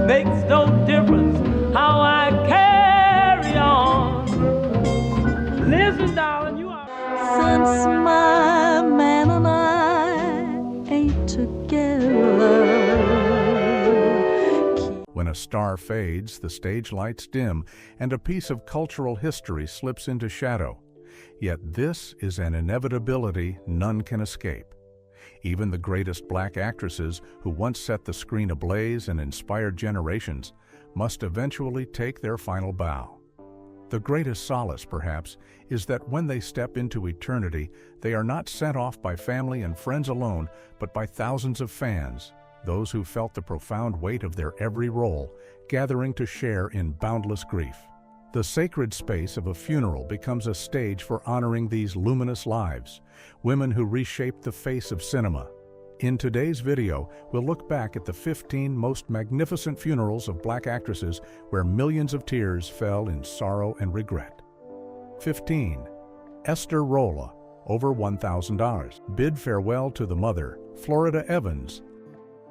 Makes no difference how I carry on. Listen, darling, you are. Since my man and I ain't together. When a star fades, the stage lights dim, and a piece of cultural history slips into shadow. Yet this is an inevitability none can escape. Even the greatest black actresses who once set the screen ablaze and inspired generations must eventually take their final bow. The greatest solace, perhaps, is that when they step into eternity, they are not sent off by family and friends alone, but by thousands of fans, those who felt the profound weight of their every role, gathering to share in boundless grief. The sacred space of a funeral becomes a stage for honoring these luminous lives, women who reshaped the face of cinema. In today's video, we'll look back at the 15 most magnificent funerals of black actresses where millions of tears fell in sorrow and regret. 15. Esther Rolle, over $1,000. Bid farewell to the mother, Florida Evans.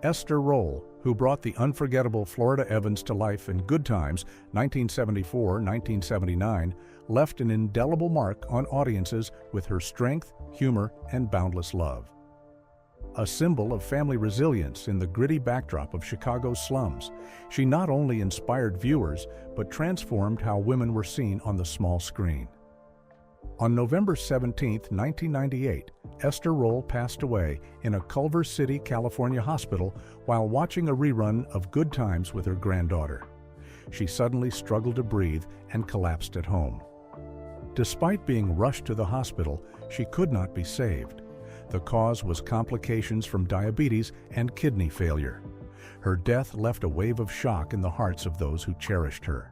Esther Rolle, who brought the unforgettable Florida Evans to life in Good Times, 1974-1979, left an indelible mark on audiences with her strength, humor, and boundless love. A symbol of family resilience in the gritty backdrop of Chicago's slums, she not only inspired viewers, but transformed how women were seen on the small screen. On November 17, 1998, Esther Rolle passed away in a Culver City, California hospital while watching a rerun of Good Times with her granddaughter. She suddenly struggled to breathe and collapsed at home. Despite being rushed to the hospital, she could not be saved. The cause was complications from diabetes and kidney failure. Her death left a wave of shock in the hearts of those who cherished her.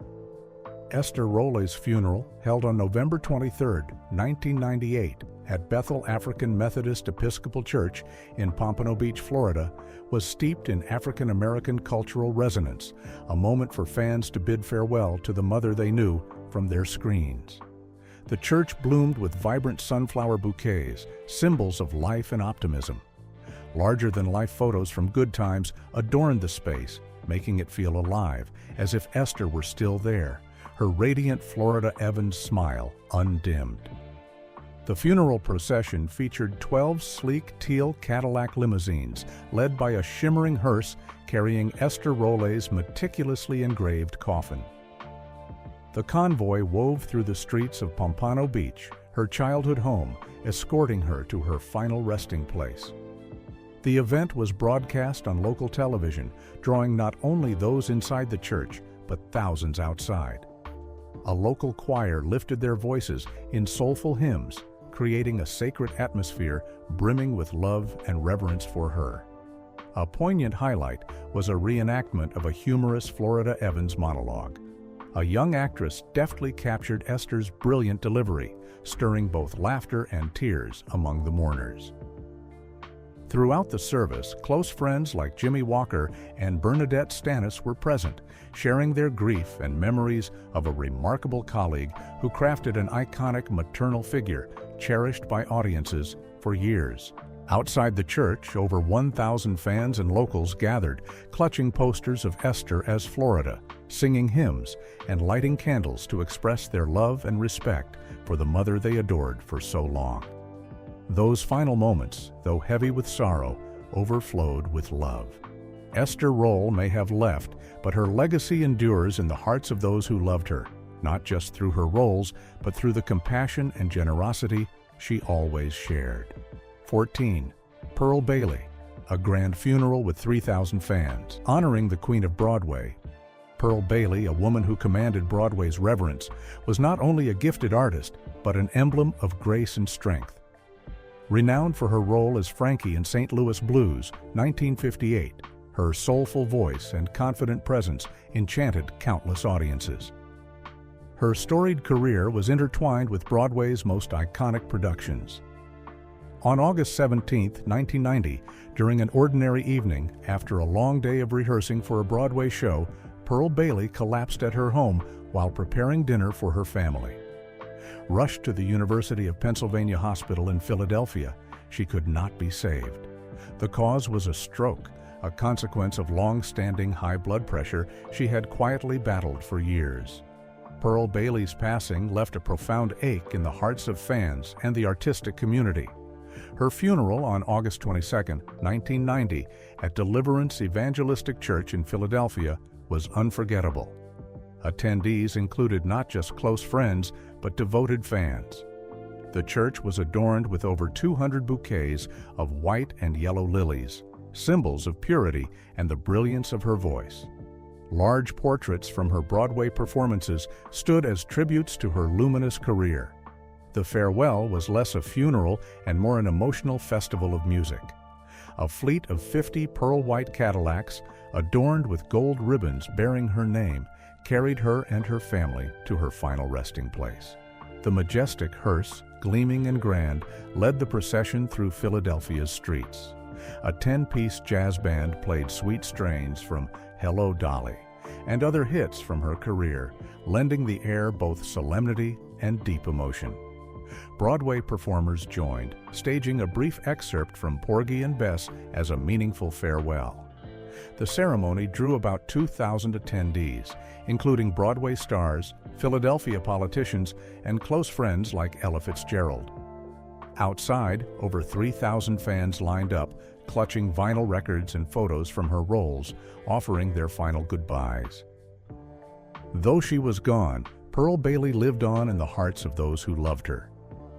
Esther Rolle's funeral, held on November 23, 1998, at Bethel African Methodist Episcopal Church in Pompano Beach, Florida, was steeped in African-American cultural resonance, a moment for fans to bid farewell to the mother they knew from their screens. The church bloomed with vibrant sunflower bouquets, symbols of life and optimism. Larger-than-life photos from Good Times adorned the space, making it feel alive, as if Esther were still there, her radiant Florida Evans smile undimmed. The funeral procession featured 12 sleek teal Cadillac limousines, led by a shimmering hearse carrying Esther Rolle's meticulously engraved coffin. The convoy wove through the streets of Pompano Beach, her childhood home, escorting her to her final resting place. The event was broadcast on local television, drawing not only those inside the church, but thousands outside. A local choir lifted their voices in soulful hymns, creating a sacred atmosphere brimming with love and reverence for her. A poignant highlight was a reenactment of a humorous Florida Evans monologue. A young actress deftly captured Esther's brilliant delivery, stirring both laughter and tears among the mourners. Throughout the service, close friends like Jimmy Walker and Bernadette Stanis were present, sharing their grief and memories of a remarkable colleague who crafted an iconic maternal figure cherished by audiences for years. Outside the church, over 1,000 fans and locals gathered, clutching posters of Esther as Florida, singing hymns, and lighting candles to express their love and respect for the mother they adored for so long. Those final moments, though heavy with sorrow, overflowed with love. Esther Rolle may have left, but her legacy endures in the hearts of those who loved her, not just through her roles, but through the compassion and generosity she always shared. 14. Pearl Bailey, a grand funeral with 3,000 fans. Honoring the Queen of Broadway, Pearl Bailey, a woman who commanded Broadway's reverence, was not only a gifted artist, but an emblem of grace and strength. Renowned for her role as Frankie in St. Louis Blues, 1958, her soulful voice and confident presence enchanted countless audiences. Her storied career was intertwined with Broadway's most iconic productions. On August 17, 1990, during an ordinary evening, after a long day of rehearsing for a Broadway show, Pearl Bailey collapsed at her home while preparing dinner for her family. Rushed to the University of Pennsylvania Hospital in Philadelphia, she could not be saved. The cause was a stroke, a consequence of long-standing high blood pressure she had quietly battled for years. Pearl Bailey's passing left a profound ache in the hearts of fans and the artistic community. Her funeral on August 22, 1990, at Deliverance Evangelistic Church in Philadelphia was unforgettable. Attendees included not just close friends, but devoted fans. The church was adorned with over 200 bouquets of white and yellow lilies, symbols of purity and the brilliance of her voice. Large portraits from her Broadway performances stood as tributes to her luminous career. The farewell was less a funeral and more an emotional festival of music. A fleet of 50 pearl-white Cadillacs, adorned with gold ribbons bearing her name, carried her and her family to her final resting place. The majestic hearse, gleaming and grand, led the procession through Philadelphia's streets. A 10-piece jazz band played sweet strains from Hello, Dolly, and other hits from her career, lending the air both solemnity and deep emotion. Broadway performers joined, staging a brief excerpt from Porgy and Bess as a meaningful farewell. The ceremony drew about 2,000 attendees, including Broadway stars, Philadelphia politicians, and close friends like Ella Fitzgerald. Outside, over 3,000 fans lined up, clutching vinyl records and photos from her roles, offering their final goodbyes. Though she was gone, Pearl Bailey lived on in the hearts of those who loved her.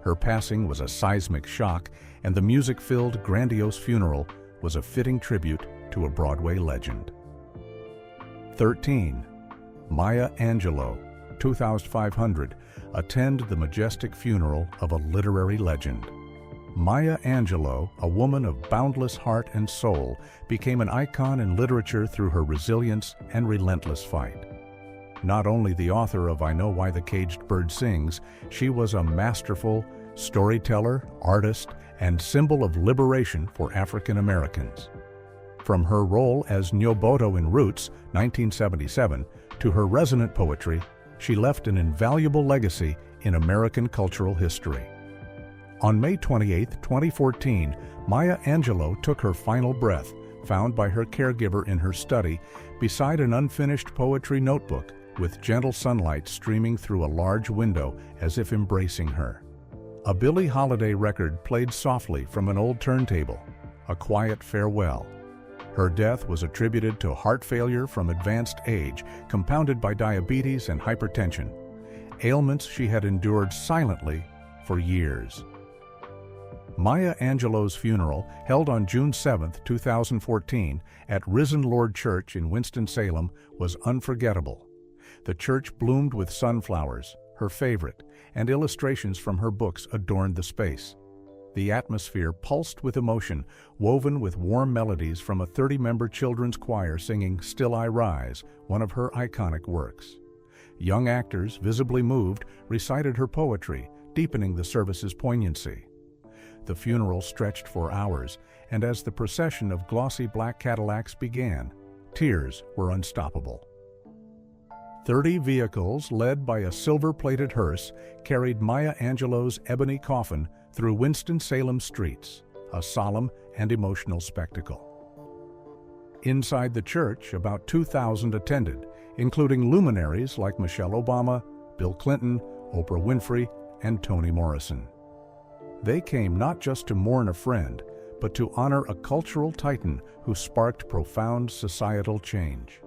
Her passing was a seismic shock, and the music-filled, grandiose funeral was a fitting tribute to a Broadway legend. 13. Maya Angelou, 2,500, attend the majestic funeral of a literary legend. Maya Angelou, a woman of boundless heart and soul, became an icon in literature through her resilience and relentless fight. Not only the author of I Know Why the Caged Bird Sings, she was a masterful storyteller, artist, and symbol of liberation for African Americans. From her role as Nyobodo in Roots, 1977, to her resonant poetry, she left an invaluable legacy in American cultural history. On May 28, 2014, Maya Angelou took her final breath, found by her caregiver in her study, beside an unfinished poetry notebook, with gentle sunlight streaming through a large window as if embracing her. A Billie Holiday record played softly from an old turntable, a quiet farewell. Her death was attributed to heart failure from advanced age, compounded by diabetes and hypertension, ailments she had endured silently for years. Maya Angelou's funeral, held on June 7, 2014, at Risen Lord Church in Winston-Salem, was unforgettable. The church bloomed with sunflowers, her favorite, and illustrations from her books adorned the space. The atmosphere pulsed with emotion, woven with warm melodies from a 30-member children's choir singing Still I Rise, one of her iconic works. Young actors, visibly moved, recited her poetry, deepening the service's poignancy. The funeral stretched for hours, and as the procession of glossy black Cadillacs began, tears were unstoppable. 30 vehicles, led by a silver-plated hearse, carried Maya Angelou's ebony coffin through Winston-Salem streets, a solemn and emotional spectacle. Inside the church, about 2,000 attended, including luminaries like Michelle Obama, Bill Clinton, Oprah Winfrey, and Toni Morrison. They came not just to mourn a friend, but to honor a cultural titan who sparked profound societal change.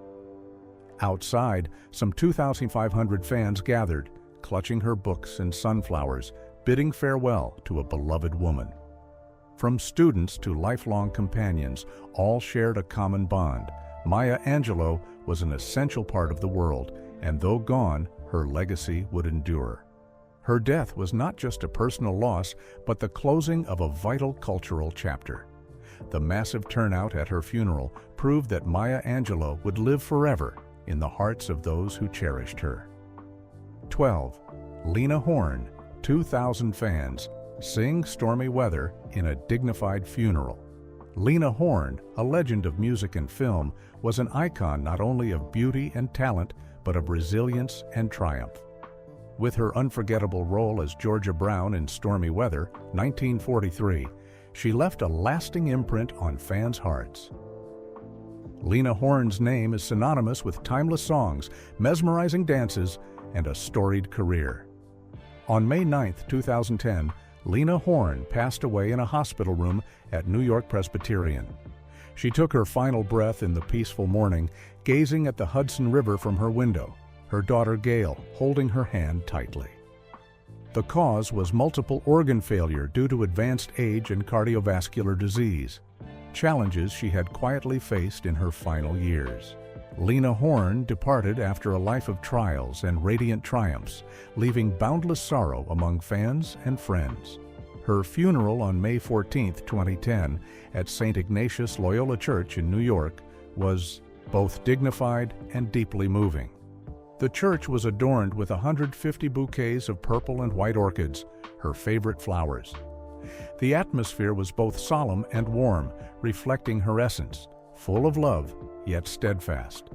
Outside, some 2,500 fans gathered, clutching her books and sunflowers, bidding farewell to a beloved woman. From students to lifelong companions, all shared a common bond. Maya Angelou was an essential part of the world, and though gone, her legacy would endure. Her death was not just a personal loss, but the closing of a vital cultural chapter. The massive turnout at her funeral proved that Maya Angelou would live forever in the hearts of those who cherished her. 12. Lena Horne, 2,000 fans, sing Stormy Weather in a dignified funeral. Lena Horne, a legend of music and film, was an icon not only of beauty and talent, but of resilience and triumph. With her unforgettable role as Georgia Brown in Stormy Weather, 1943, she left a lasting imprint on fans' hearts. Lena Horne's name is synonymous with timeless songs, mesmerizing dances, and a storied career. On May 9, 2010, Lena Horne passed away in a hospital room at New York Presbyterian. She took her final breath in the peaceful morning, gazing at the Hudson River from her window, her daughter Gail holding her hand tightly. The cause was multiple organ failure due to advanced age and cardiovascular disease, challenges she had quietly faced in her final years. Lena Horne departed after a life of trials and radiant triumphs, leaving boundless sorrow among fans and friends. Her funeral on May 14, 2010, at St. Ignatius Loyola Church in New York was both dignified and deeply moving. The church was adorned with 150 bouquets of purple and white orchids, her favorite flowers. The atmosphere was both solemn and warm, reflecting her essence, full of love, yet steadfast.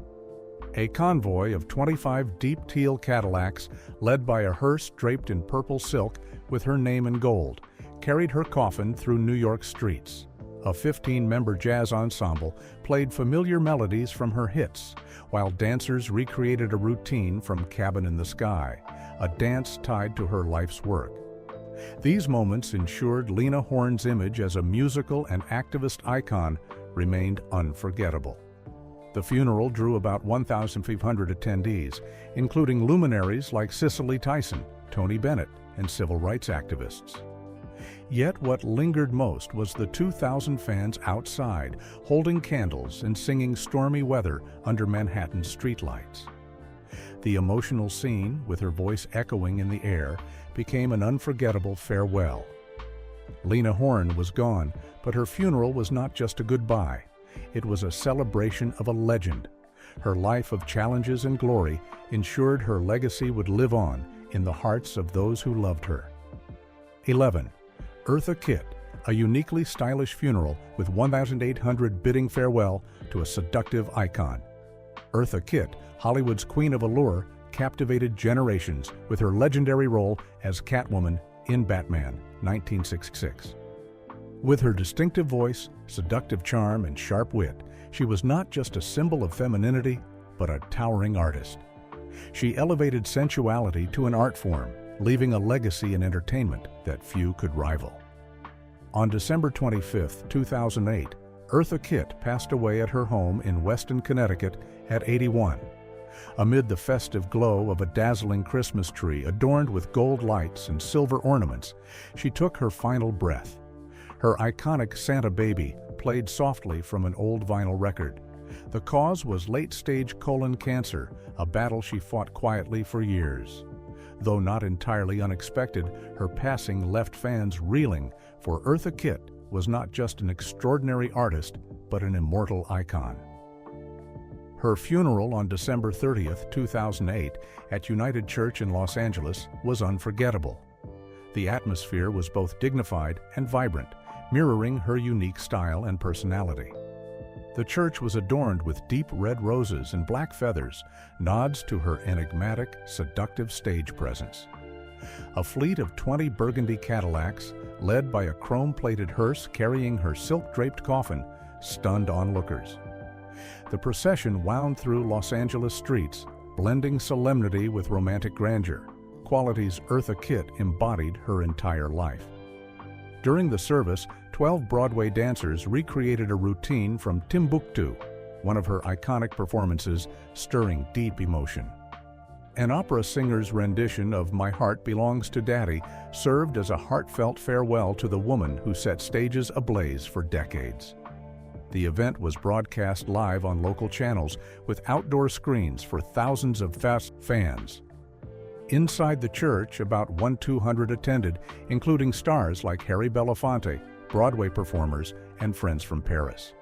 A convoy of 25 deep teal Cadillacs, led by a hearse draped in purple silk with her name in gold, carried her coffin through New York streets. A 15-member jazz ensemble played familiar melodies from her hits, while dancers recreated a routine from Cabin in the Sky, a dance tied to her life's work. These moments ensured Lena Horne's image as a musical and activist icon remained unforgettable. The funeral drew about 1,500 attendees, including luminaries like Cicely Tyson, Tony Bennett, and civil rights activists. Yet what lingered most was the 2,000 fans outside, holding candles and singing Stormy Weather under Manhattan's streetlights. The emotional scene, with her voice echoing in the air, became an unforgettable farewell. Lena Horne was gone, but her funeral was not just a goodbye. It was a celebration of a legend. Her life of challenges and glory ensured her legacy would live on in the hearts of those who loved her. 11. Eartha Kitt, a uniquely stylish funeral with 1,800 bidding farewell to a seductive icon. Eartha Kitt, Hollywood's queen of allure, captivated generations with her legendary role as Catwoman in Batman, 1966. With her distinctive voice, seductive charm, and sharp wit, she was not just a symbol of femininity, but a towering artist. She elevated sensuality to an art form, leaving a legacy in entertainment that few could rival. On December 25, 2008, Eartha Kitt passed away at her home in Weston, Connecticut at 81. Amid the festive glow of a dazzling Christmas tree adorned with gold lights and silver ornaments, she took her final breath. Her iconic Santa Baby played softly from an old vinyl record. The cause was late-stage colon cancer, a battle she fought quietly for years. Though not entirely unexpected, her passing left fans reeling, for Eartha Kitt was not just an extraordinary artist, but an immortal icon. Her funeral on December 30, 2008, at United Church in Los Angeles was unforgettable. The atmosphere was both dignified and vibrant, mirroring her unique style and personality. The church was adorned with deep red roses and black feathers, nods to her enigmatic, seductive stage presence. A fleet of 20 burgundy Cadillacs, led by a chrome-plated hearse carrying her silk-draped coffin, stunned onlookers. The procession wound through Los Angeles streets, blending solemnity with romantic grandeur, qualities Eartha Kitt embodied her entire life. During the service, 12 Broadway dancers recreated a routine from Timbuktu, one of her iconic performances, stirring deep emotion. An opera singer's rendition of My Heart Belongs to Daddy served as a heartfelt farewell to the woman who set stages ablaze for decades. The event was broadcast live on local channels with outdoor screens for thousands of fans. Inside the church, about 1,200 attended, including stars like Harry Belafonte, Broadway performers, and friends from Paris.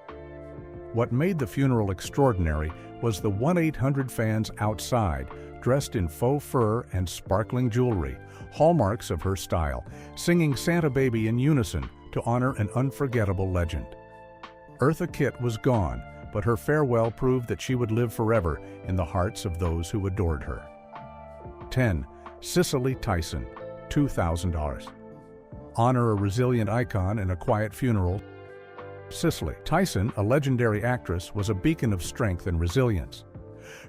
What made the funeral extraordinary was the 1,800 fans outside, dressed in faux fur and sparkling jewelry, hallmarks of her style, singing Santa Baby in unison to honor an unforgettable legend. Eartha Kitt was gone, but her farewell proved that she would live forever in the hearts of those who adored her. 10. Cicely Tyson, $2,000. Honor a resilient icon in a quiet funeral. Cicely Tyson, a legendary actress, was a beacon of strength and resilience.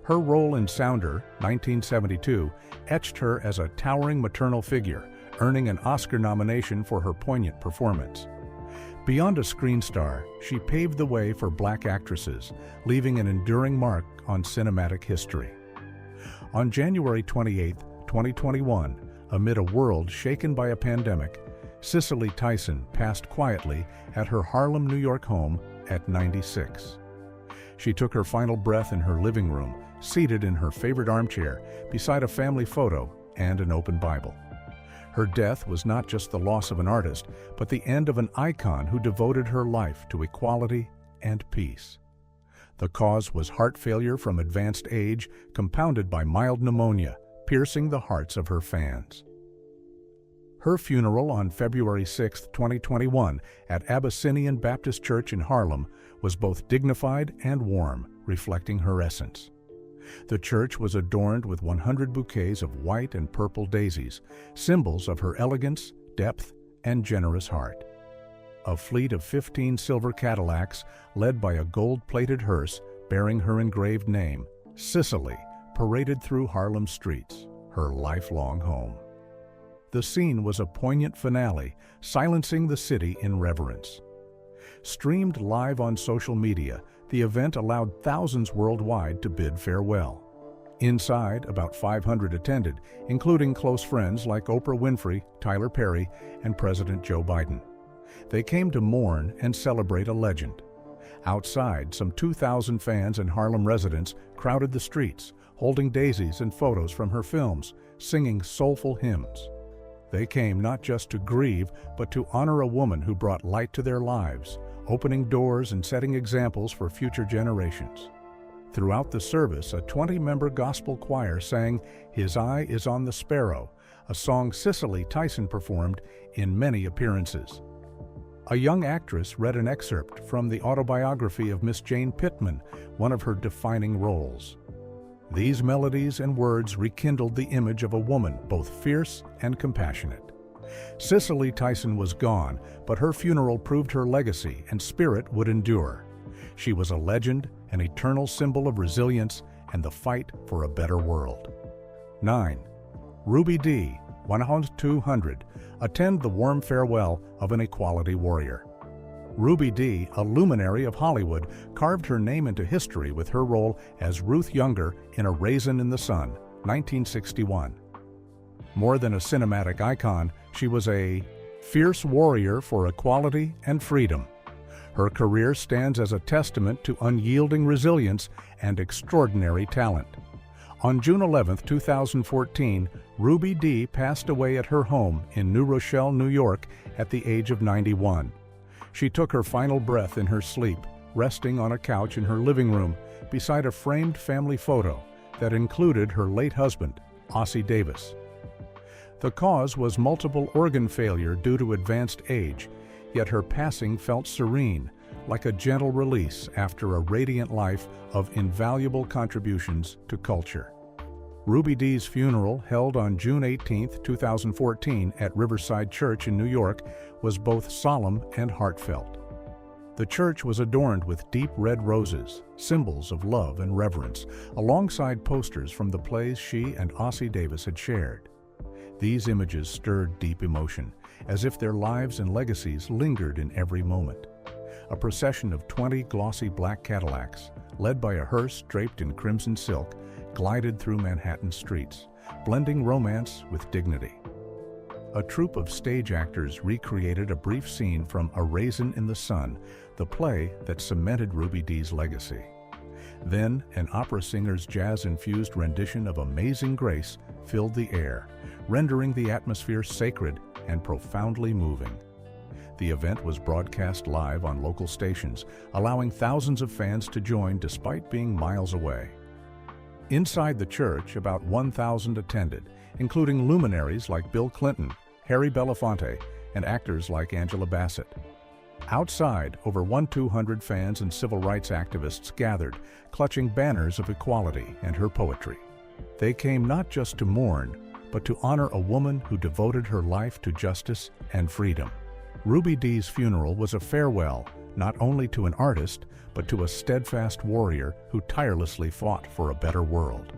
Her role in Sounder, 1972, etched her as a towering maternal figure, earning an Oscar nomination for her poignant performance. Beyond a screen star, she paved the way for Black actresses, leaving an enduring mark on cinematic history. On January 28, 2021, amid a world shaken by a pandemic, Cicely Tyson passed quietly at her Harlem, New York home at 96. She took her final breath in her living room, seated in her favorite armchair, beside a family photo and an open Bible. Her death was not just the loss of an artist, but the end of an icon who devoted her life to equality and peace. The cause was heart failure from advanced age, compounded by mild pneumonia, piercing the hearts of her fans. Her funeral on February 6, 2021, at Abyssinian Baptist Church in Harlem was both dignified and warm, reflecting her essence. The church was adorned with 100 bouquets of white and purple daisies, symbols of her elegance, depth, and generous heart. A fleet of 15 silver Cadillacs, led by a gold-plated hearse bearing her engraved name, Cicely, paraded through Harlem streets, her lifelong home. The scene was a poignant finale, silencing the city in reverence. Streamed live on social media, the event allowed thousands worldwide to bid farewell. Inside, about 500 attended, including close friends like Oprah Winfrey, Tyler Perry, and President Joe Biden. They came to mourn and celebrate a legend. Outside, some 2,000 fans and Harlem residents crowded the streets, holding daisies and photos from her films, singing soulful hymns. They came not just to grieve, but to honor a woman who brought light to their lives, opening doors and setting examples for future generations. Throughout the service, a 20-member gospel choir sang "His Eye is on the Sparrow," a song Cicely Tyson performed in many appearances. A young actress read an excerpt from the autobiography of Miss Jane Pittman, one of her defining roles. These melodies and words rekindled the image of a woman both fierce and compassionate. Cicely Tyson was gone, but her funeral proved her legacy and spirit would endure. She was a legend, an eternal symbol of resilience and the fight for a better world. 9. Ruby Dee, 100, attend the warm farewell of an equality warrior. Ruby Dee, a luminary of Hollywood, carved her name into history with her role as Ruth Younger in A Raisin in the Sun, 1961. More than a cinematic icon, she was a fierce warrior for equality and freedom. Her career stands as a testament to unyielding resilience and extraordinary talent. On June 11, 2014, Ruby Dee passed away at her home in New Rochelle, New York, at the age of 91. She took her final breath in her sleep, resting on a couch in her living room beside a framed family photo that included her late husband, Ossie Davis. The cause was multiple organ failure due to advanced age, yet her passing felt serene, like a gentle release after a radiant life of invaluable contributions to culture. Ruby Dee's funeral, held on June 18, 2014 at Riverside Church in New York, was both solemn and heartfelt. The church was adorned with deep red roses, symbols of love and reverence, alongside posters from the plays she and Ossie Davis had shared. These images stirred deep emotion, as if their lives and legacies lingered in every moment. A procession of 20 glossy black Cadillacs, led by a hearse draped in crimson silk, glided through Manhattan streets, blending romance with dignity. A troupe of stage actors recreated a brief scene from A Raisin in the Sun, the play that cemented Ruby Dee's legacy. Then, an opera singer's jazz-infused rendition of Amazing Grace filled the air, rendering the atmosphere sacred and profoundly moving. The event was broadcast live on local stations, allowing thousands of fans to join despite being miles away. Inside the church, about 1,000 attended, including luminaries like Bill Clinton, Harry Belafonte, and actors like Angela Bassett. Outside, over 1,200 fans and civil rights activists gathered, clutching banners of equality and her poetry. They came not just to mourn, but to honor a woman who devoted her life to justice and freedom. Ruby Dee's funeral was a farewell, not only to an artist, but to a steadfast warrior who tirelessly fought for a better world.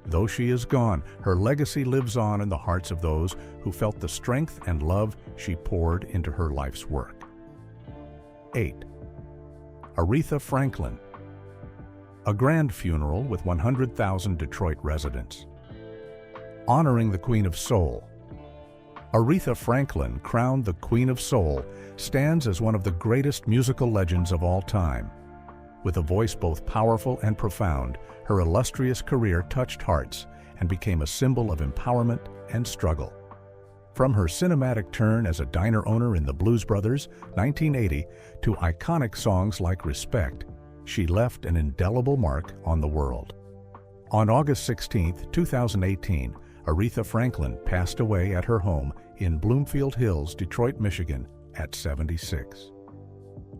Though she is gone, her legacy lives on in the hearts of those who felt the strength and love she poured into her life's work. 8. Aretha Franklin. A grand funeral with 100,000 Detroit residents. Honoring the Queen of Soul. Aretha Franklin, crowned the Queen of Soul, stands as one of the greatest musical legends of all time. With a voice both powerful and profound, her illustrious career touched hearts and became a symbol of empowerment and struggle. From her cinematic turn as a diner owner in the Blues Brothers, 1980, to iconic songs like Respect, she left an indelible mark on the world. On August 16, 2018, Aretha Franklin passed away at her home in Bloomfield Hills, Detroit, Michigan, at 76.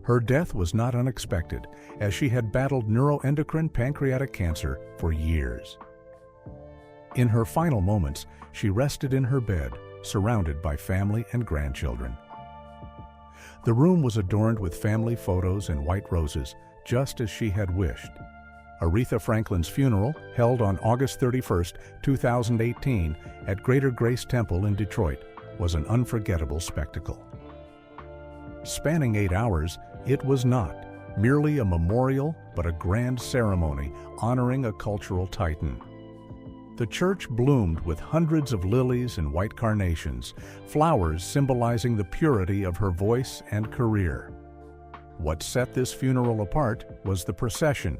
Her death was not unexpected, as she had battled neuroendocrine pancreatic cancer for years. In her final moments, she rested in her bed, surrounded by family and grandchildren. The room was adorned with family photos and white roses, just as she had wished. Aretha Franklin's funeral, held on August 31, 2018, at Greater Grace Temple in Detroit, was an unforgettable spectacle. Spanning 8 hours, it was not merely a memorial, but a grand ceremony honoring a cultural titan. The church bloomed with hundreds of lilies and white carnations, flowers symbolizing the purity of her voice and career. What set this funeral apart was the procession,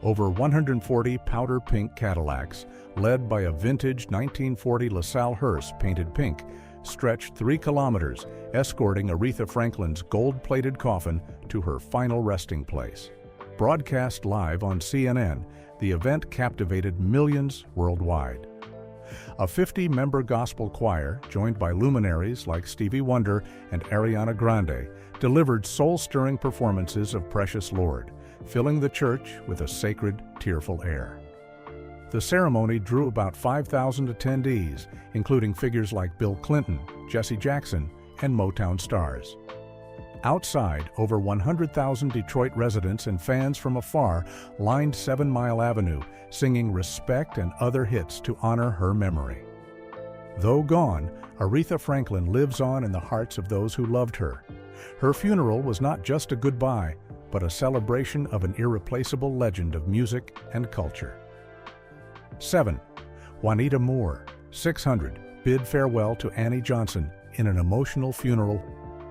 over 140 powder pink Cadillacs, led by a vintage 1940 LaSalle hearse painted pink, stretched 3 kilometers, escorting Aretha Franklin's gold-plated coffin to her final resting place. Broadcast live on CNN, the event captivated millions worldwide. A 50-member gospel choir, joined by luminaries like Stevie Wonder and Ariana Grande, delivered soul-stirring performances of Precious Lord, filling the church with a sacred, tearful air. The ceremony drew about 5,000 attendees, including figures like Bill Clinton, Jesse Jackson, and Motown stars. Outside, over 100,000 Detroit residents and fans from afar lined 7 Mile Avenue, singing Respect and other hits to honor her memory. Though gone, Aretha Franklin lives on in the hearts of those who loved her. Her funeral was not just a goodbye, but a celebration of an irreplaceable legend of music and culture. 7. Juanita Moore, 600, bid farewell to Annie Johnson in an emotional funeral.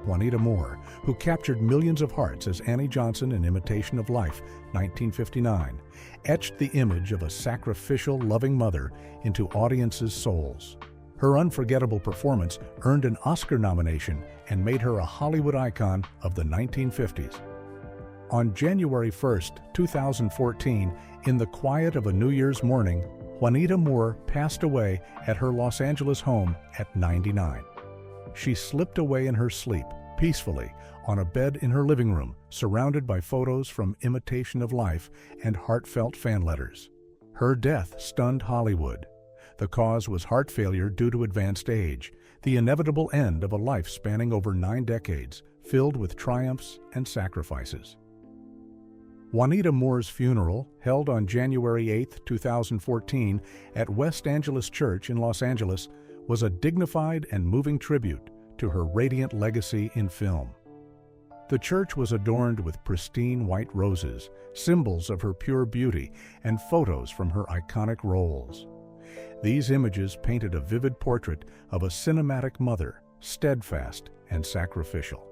Juanita Moore, who captured millions of hearts as Annie Johnson in Imitation of Life, 1959, etched the image of a sacrificial, loving mother into audiences' souls. Her unforgettable performance earned an Oscar nomination and made her a Hollywood icon of the 1950s. On January 1, 2014, in the quiet of a New Year's morning, Juanita Moore passed away at her Los Angeles home at 99. She slipped away in her sleep, peacefully, on a bed in her living room, surrounded by photos from Imitation of Life and heartfelt fan letters. Her death stunned Hollywood. The cause was heart failure due to advanced age, the inevitable end of a life spanning over 9 decades, filled with triumphs and sacrifices. Juanita Moore's funeral, held on January 8, 2014, at West Angeles Church in Los Angeles, was a dignified and moving tribute to her radiant legacy in film. The church was adorned with pristine white roses, symbols of her pure beauty, and photos from her iconic roles. These images painted a vivid portrait of a cinematic mother, steadfast and sacrificial.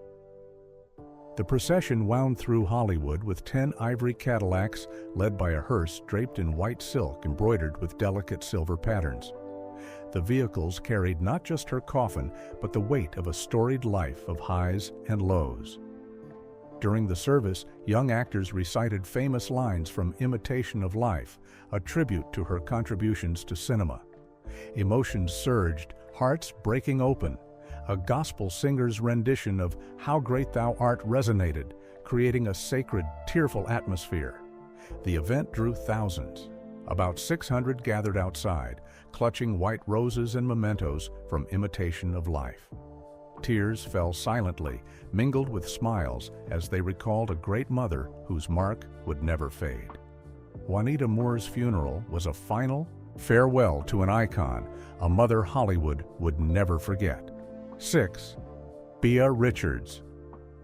The procession wound through Hollywood with 10 ivory Cadillacs led by a hearse draped in white silk embroidered with delicate silver patterns. The vehicles carried not just her coffin, but the weight of a storied life of highs and lows. During the service, young actors recited famous lines from Imitation of Life, a tribute to her contributions to cinema. Emotions surged, hearts breaking open. A gospel singer's rendition of How Great Thou Art resonated, creating a sacred, tearful atmosphere. The event drew thousands. About 600 gathered outside, clutching white roses and mementos from Imitation of Life. tears fell silently, mingled with smiles as they recalled a great mother whose mark would never fade. Juanita Moore's funeral was a final farewell to an icon, a mother Hollywood would never forget. 6. Beah Richards.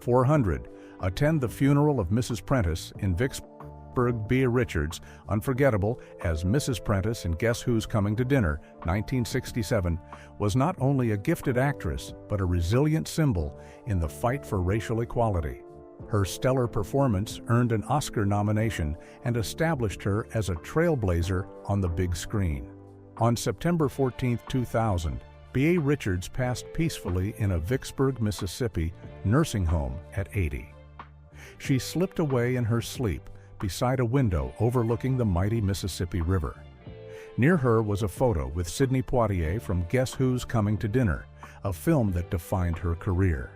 400. Attend the funeral of Mrs. Prentice in Vicksburg. Beah Richards, unforgettable as Mrs. Prentice in Guess Who's Coming to Dinner, 1967, was not only a gifted actress, but a resilient symbol in the fight for racial equality. Her stellar performance earned an Oscar nomination and established her as a trailblazer on the big screen. On September 14, 2000, Beah Richards passed peacefully in a Vicksburg, Mississippi, nursing home at 80. She slipped away in her sleep beside a window overlooking the mighty Mississippi River. Near her was a photo with Sidney Poitier from Guess Who's Coming to Dinner, a film that defined her career.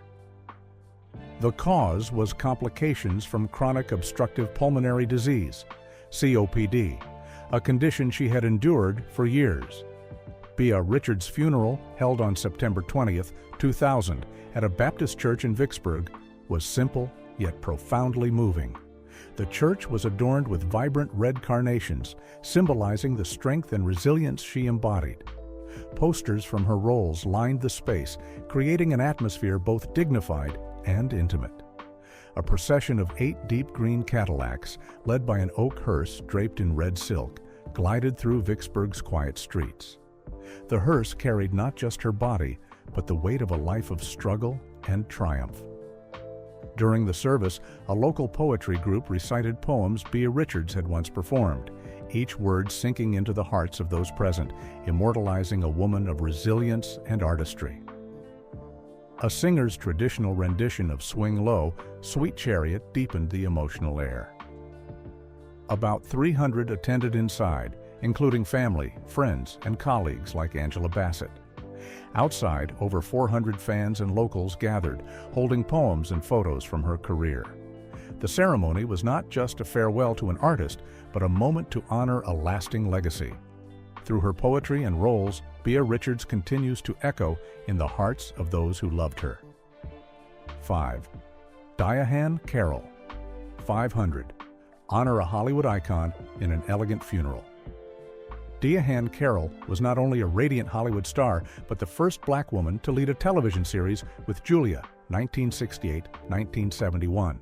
The cause was complications from chronic obstructive pulmonary disease, COPD, a condition she had endured for years. Beah Richards' funeral, held on September 20, 2000, at a Baptist church in Vicksburg, was simple yet profoundly moving. The church was adorned with vibrant red carnations, symbolizing the strength and resilience she embodied. Posters from her roles lined the space, creating an atmosphere both dignified and intimate. A procession of 8 deep green Cadillacs, led by an oak hearse draped in red silk, glided through Vicksburg's quiet streets. The hearse carried not just her body, but the weight of a life of struggle and triumph. During the service, a local poetry group recited poems Beah Richards had once performed, each word sinking into the hearts of those present, immortalizing a woman of resilience and artistry. A singer's traditional rendition of Swing Low, Sweet Chariot deepened the emotional air. About 300 attended inside, including family, friends, and colleagues like Angela Bassett. Outside, over 400 fans and locals gathered, holding poems and photos from her career. The ceremony was not just a farewell to an artist, but a moment to honor a lasting legacy. Through her poetry and roles, Beah Richards continues to echo in the hearts of those who loved her. 5. Diahann Carroll. 500. Honor a Hollywood icon in an elegant funeral. Diahann Carroll was not only a radiant Hollywood star, but the first black woman to lead a television series with Julia, 1968-1971.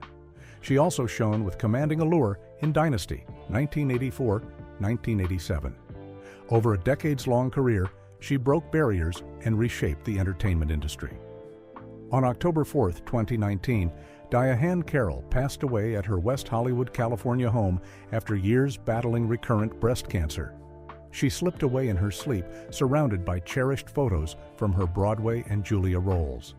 She also shone with commanding allure in Dynasty, 1984-1987. Over a decades-long career, she broke barriers and reshaped the entertainment industry. On October 4, 2019, Diahann Carroll passed away at her West Hollywood, California home after years battling recurrent breast cancer. She slipped away in her sleep, surrounded by cherished photos from her Broadway and Julia roles.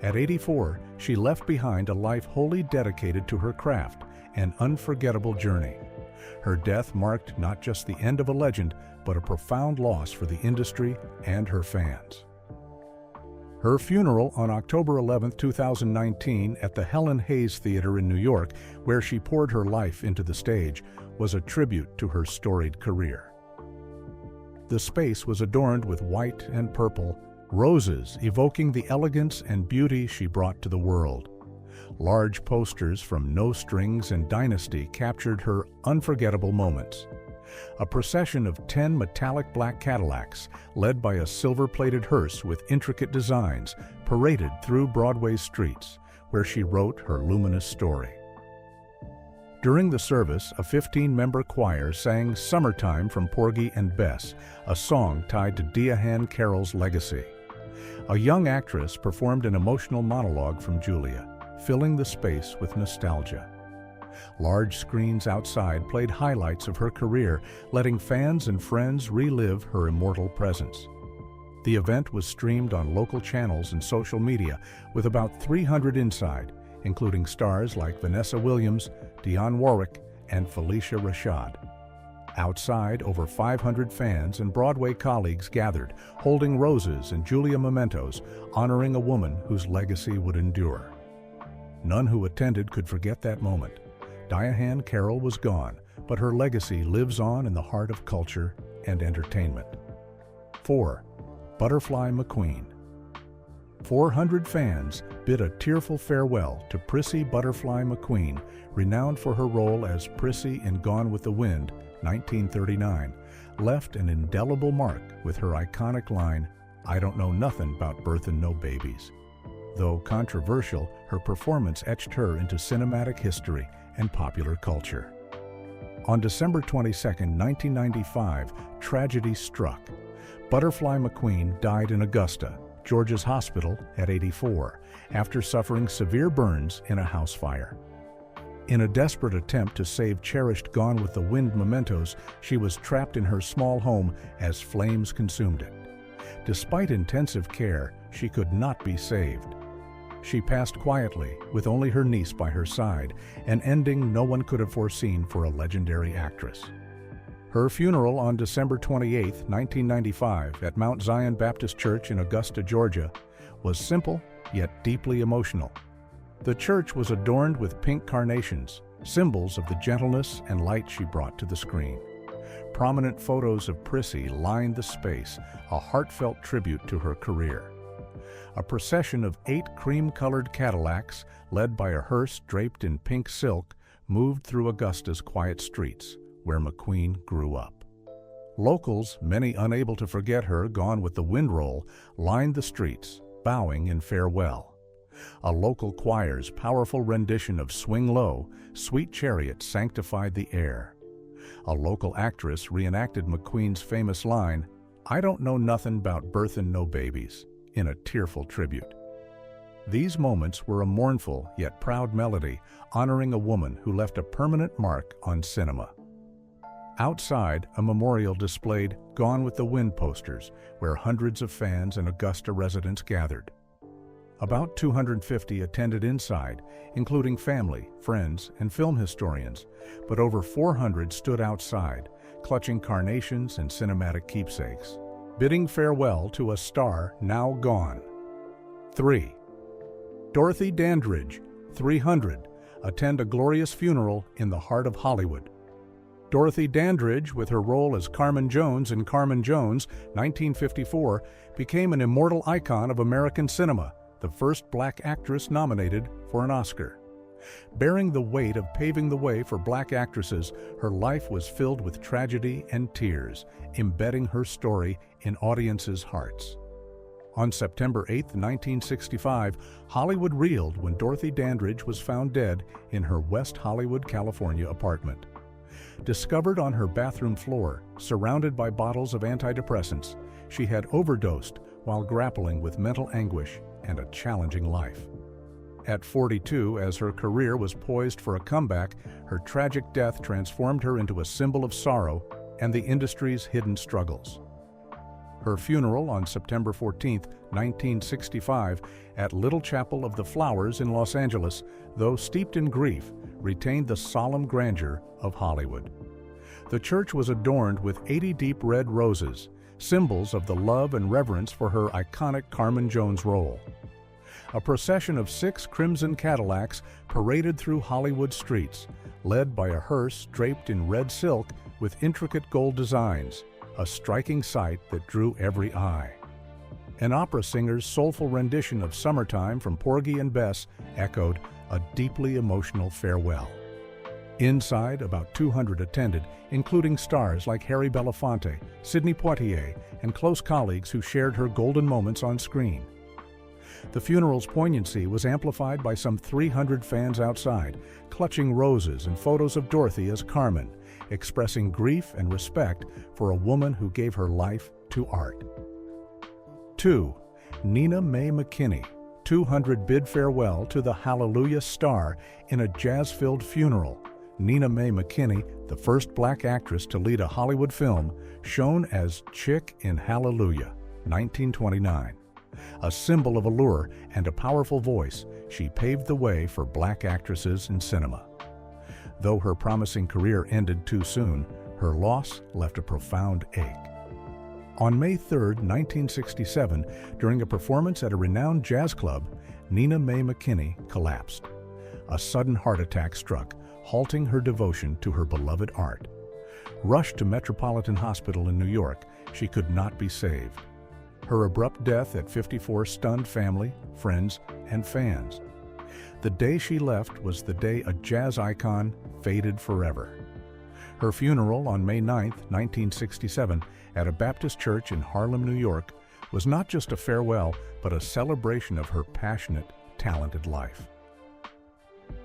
At 84, she left behind a life wholly dedicated to her craft, an unforgettable journey. Her death marked not just the end of a legend, but a profound loss for the industry and her fans. Her funeral on October 11, 2019, at the Helen Hayes Theater in New York, where she poured her life into the stage, was a tribute to her storied career. The space was adorned with white and purple, roses evoking the elegance and beauty she brought to the world. Large posters from No Strings and Dynasty captured her unforgettable moments. A procession of 10 metallic black Cadillacs, led by a silver-plated hearse with intricate designs, paraded through Broadway's streets, where she wrote her luminous story. During the service, a 15-member choir sang Summertime from Porgy and Bess, a song tied to Diahann Carroll's legacy. A young actress performed an emotional monologue from Julia, filling the space with nostalgia. Large screens outside played highlights of her career, letting fans and friends relive her immortal presence. The event was streamed on local channels and social media, with about 300 inside, including stars like Vanessa Williams, Dionne Warwick, and Felicia Rashad. Outside, over 500 fans and Broadway colleagues gathered, holding roses and Julia mementos, honoring a woman whose legacy would endure. None who attended could forget that moment. Diahann Carroll was gone, but her legacy lives on in the heart of culture and entertainment. 4. Butterfly McQueen. 400 fans bid a tearful farewell to Prissy Butterfly McQueen, renowned for her role as Prissy in Gone with the Wind, 1939, left an indelible mark with her iconic line, "I don't know nothing about birthin' no babies." Though controversial, her performance etched her into cinematic history and popular culture. On December 22, 1995, tragedy struck. Butterfly McQueen died in Augusta, Georgia's hospital at 84, after suffering severe burns in a house fire. In a desperate attempt to save cherished Gone with the Wind mementos, she was trapped in her small home as flames consumed it. Despite intensive care, she could not be saved. She passed quietly, with only her niece by her side, an ending no one could have foreseen for a legendary actress. Her funeral on December 28, 1995, at Mount Zion Baptist Church in Augusta, Georgia, was simple yet deeply emotional. The church was adorned with pink carnations, symbols of the gentleness and light she brought to the screen. Prominent photos of Prissy lined the space, a heartfelt tribute to her career. A procession of 8 cream-colored Cadillacs, led by a hearse draped in pink silk, moved through Augusta's quiet streets, where McQueen grew up. Locals, many unable to forget her Gone with the Wind role, lined the streets, bowing in farewell. A local choir's powerful rendition of Swing Low, Sweet Chariot sanctified the air. A local actress reenacted McQueen's famous line, "I don't know nothing 'bout birthin' no babies," in a tearful tribute. These moments were a mournful yet proud melody, honoring a woman who left a permanent mark on cinema. Outside, a memorial displayed Gone with the Wind posters, where hundreds of fans and Augusta residents gathered. About 250 attended inside, including family, friends, and film historians, but over 400 stood outside, clutching carnations and cinematic keepsakes, bidding farewell to a star now gone. 3. Dorothy Dandridge, 300, attend a glorious funeral in the heart of Hollywood. Dorothy Dandridge, with her role as Carmen Jones in Carmen Jones, 1954, became an immortal icon of American cinema, the first black actress nominated for an Oscar. Bearing the weight of paving the way for black actresses, her life was filled with tragedy and tears, embedding her story in audiences' hearts. On September 8, 1965, Hollywood reeled when Dorothy Dandridge was found dead in her West Hollywood, California apartment. Discovered on her bathroom floor, surrounded by bottles of antidepressants, she had overdosed while grappling with mental anguish and a challenging life. At 42, as her career was poised for a comeback, her tragic death transformed her into a symbol of sorrow and the industry's hidden struggles. Her funeral on September 14, 1965, at Little Chapel of the Flowers in Los Angeles, though steeped in grief, retained the solemn grandeur of Hollywood. The church was adorned with 80 deep red roses, symbols of the love and reverence for her iconic Carmen Jones role. A procession of 6 crimson Cadillacs paraded through Hollywood streets, led by a hearse draped in red silk with intricate gold designs, a striking sight that drew every eye. An opera singer's soulful rendition of Summertime from Porgy and Bess echoed a deeply emotional farewell. Inside, about 200 attended, including stars like Harry Belafonte, Sidney Poitier, and close colleagues who shared her golden moments on screen. The funeral's poignancy was amplified by some 300 fans outside, clutching roses and photos of Dorothy as Carmen, expressing grief and respect for a woman who gave her life to art. 2. Mae McKinney, 200 bid farewell to the Hallelujah star in a jazz-filled funeral. Mae McKinney, the first black actress to lead a Hollywood film, shone as Chick in Hallelujah, 1929. A symbol of allure and a powerful voice, she paved the way for black actresses in cinema. Though her promising career ended too soon, her loss left a profound ache. On May 3, 1967, during a performance at a renowned jazz club, Mae McKinney collapsed. A sudden heart attack struck, halting her devotion to her beloved art. Rushed to Metropolitan Hospital in New York, she could not be saved. Her abrupt death at 54 stunned family, friends, and fans. The day she left was the day a jazz icon faded forever. Her funeral on May 9, 1967, at a Baptist church in Harlem, New York, was not just a farewell, but a celebration of her passionate, talented life.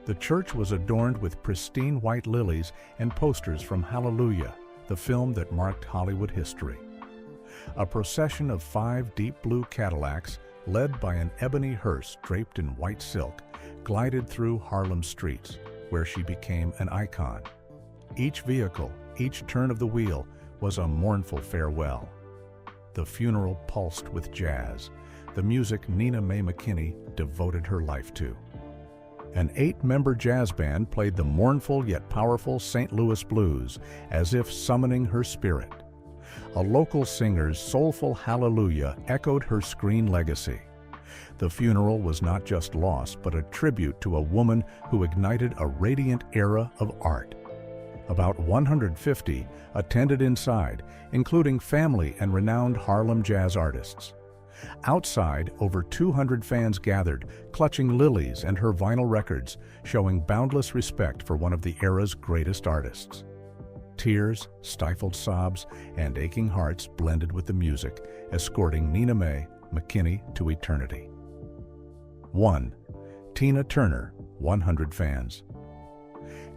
The church was adorned with pristine white lilies and posters from Hallelujah, the film that marked Hollywood history. A procession of 5 deep blue Cadillacs, led by an ebony hearse draped in white silk, glided through Harlem streets, where she became an icon. Each vehicle, each turn of the wheel, was a mournful farewell. The funeral pulsed with jazz, the music Mae McKinney devoted her life to. An 8-member jazz band played the mournful yet powerful St. Louis blues, as if summoning her spirit. A local singer's soulful hallelujah echoed her screen legacy. The funeral was not just loss, but a tribute to a woman who ignited a radiant era of art. About 150 attended inside, including family and renowned Harlem jazz artists. Outside, over 200 fans gathered, clutching lilies and her vinyl records, showing boundless respect for one of the era's greatest artists. Tears, stifled sobs, and aching hearts blended with the music, escorting Mae McKinney to eternity. 1. Tina Turner, 100 fans.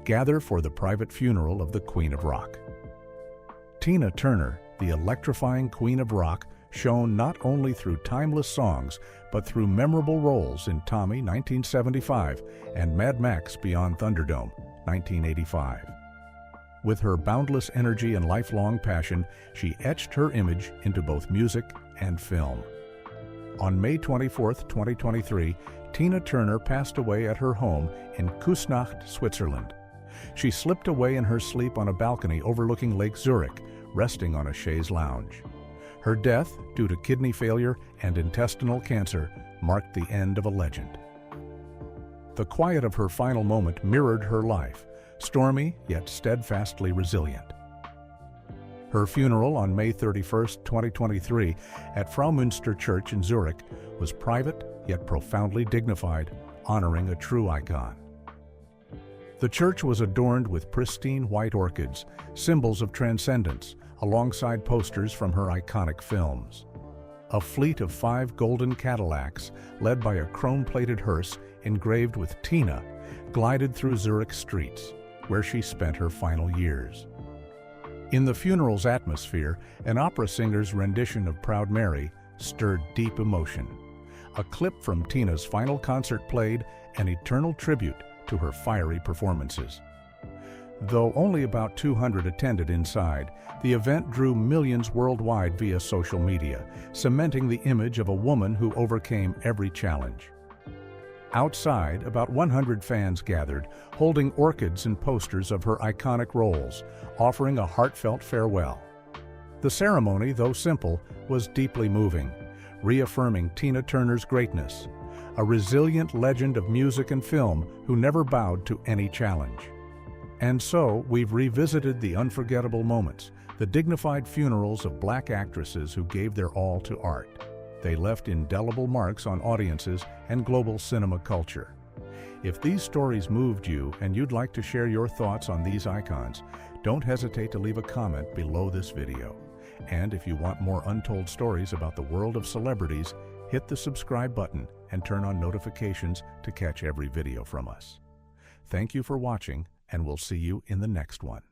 Gather for the private funeral of the Queen of Rock. Tina Turner, the electrifying Queen of Rock, shone not only through timeless songs, but through memorable roles in Tommy, 1975, and Mad Max Beyond Thunderdome, 1985. With her boundless energy and lifelong passion, she etched her image into both music and film. On May 24, 2023, Tina Turner passed away at her home in Küsnacht, Switzerland. She slipped away in her sleep on a balcony overlooking Lake Zurich, resting on a chaise lounge. Her death, due to kidney failure and intestinal cancer, marked the end of a legend. The quiet of her final moment mirrored her life, stormy yet steadfastly resilient. Her funeral on May 31, 2023, at Fraumünster Church in Zurich was private yet profoundly dignified, honoring a true icon. The church was adorned with pristine white orchids, symbols of transcendence, alongside posters from her iconic films. A fleet of 5 golden Cadillacs, led by a chrome-plated hearse engraved with Tina, glided through Zurich streets, where she spent her final years. In the funeral's atmosphere, an opera singer's rendition of Proud Mary stirred deep emotion. A clip from Tina's final concert played an eternal tribute to her fiery performances. Though only about 200 attended inside, the event drew millions worldwide via social media, cementing the image of a woman who overcame every challenge. Outside, about 100 fans gathered, holding orchids and posters of her iconic roles, offering a heartfelt farewell. The ceremony, though simple, was deeply moving, reaffirming Tina Turner's greatness, a resilient legend of music and film who never bowed to any challenge. And so, we've revisited the unforgettable moments, the dignified funerals of Black actresses who gave their all to art. They left indelible marks on audiences and global cinema culture. If these stories moved you and you'd like to share your thoughts on these icons, don't hesitate to leave a comment below this video. And if you want more untold stories about the world of celebrities, hit the subscribe button and turn on notifications to catch every video from us. Thank you for watching, and we'll see you in the next one.